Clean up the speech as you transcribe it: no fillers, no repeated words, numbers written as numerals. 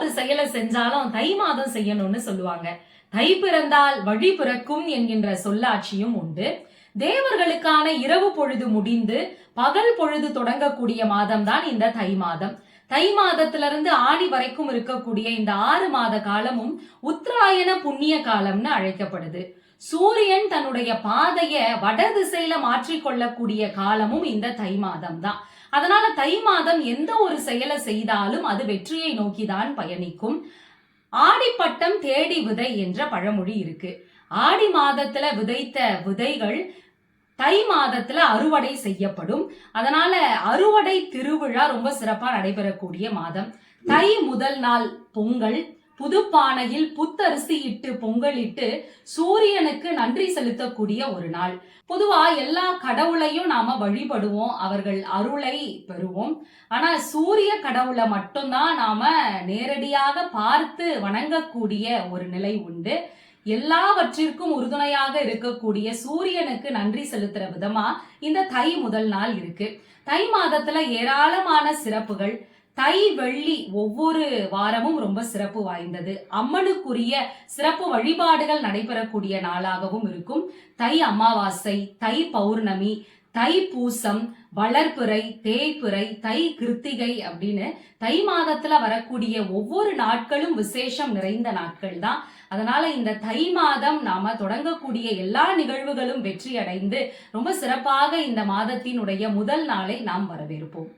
ஒரு செயலை செஞ்சாலும் தை மாதம் செய்யணும்னு சொல்லுவாங்க. தை பிறந்தால் வழி பிறக்கும் என்கின்ற சொல்லாட்சியும் உண்டு. தேவர்களுக்கான இரவு பொழுது முடிந்து பகல் பொழுது தொடங்கக்கூடிய மாதம் தான் இந்த தை மாதம். தை மாதத்திலிருந்து ஆடி வரைக்கும் இருக்கக்கூடிய இந்த 6 மாத காலமும் உத்தராயண புண்ணிய காலம்னு அழைக்கப்படுது. சூரியன் தன்னுடைய பாதைய வட திசையில மாற்றிக்கொள்ளக்கூடிய காலமும் இந்த தை மாதம் தான். அதனால தை மாதம் எந்த ஒரு செயலை செய்தாலும் அது வெற்றியை நோக்கிதான் பயணிக்கும். ஆடிப்பட்டம் தேடி விதை என்ற பழமொழி இருக்கு. ஆடி மாதத்துல விதைத்த விதைகள் தை மாதத்துல அறுவடை செய்யப்படும். அதனால அறுவடை திருவிழா ரொம்ப சிறப்பா நடைபெறக்கூடிய மாதம். தை முதல் நாள் பொங்கல், புதுப்பானையில் புத்தரிசி இட்டு பொங்கலிட்டு சூரியனுக்கு நன்றி செலுத்தக்கூடிய ஒரு நாள். பொதுவா எல்லா கடவுளையும் நாம வழிபடுவோம், அவர்கள் அருளை பெறுவோம். ஆனா சூரிய கடவுளை மட்டும்தான் நாம நேரடியாக பார்த்து வணங்கக்கூடிய ஒரு நிலை உண்டு. எல்லாவற்றிற்கும் உறுதுணையாக இருக்கக்கூடிய சூரியனுக்கு நன்றி செலுத்துற விதமா இந்த தை முதல் நாள் இருக்கு. தை மாதத்துல ஏராளமான சிறப்புகள். தை வெள்ளி ஒவ்வொரு வாரமும் ரொம்ப சிறப்பு வாய்ந்தது. அம்மனுக்குரிய சிறப்பு வழிபாடுகள் நடைபெறக்கூடிய நாளாகவும் இருக்கும். தை அமாவாசை, தை பௌர்ணமி, தை பூசம், வளர்பிறை, தேய்பிறை, தை கிருத்திகை அப்படின்னு தை மாதத்துல வரக்கூடிய ஒவ்வொரு நாட்களும் விசேஷம் நிறைந்த நாட்கள் தான். அதனால இந்த தை மாதம் நாம தொடங்கக்கூடிய எல்லா நிகழ்வுகளும் வெற்றி அடைந்து ரொம்ப சிறப்பாக இந்த மாதத்தினுடைய முதல் நாளை நாம் வரவேற்போம்.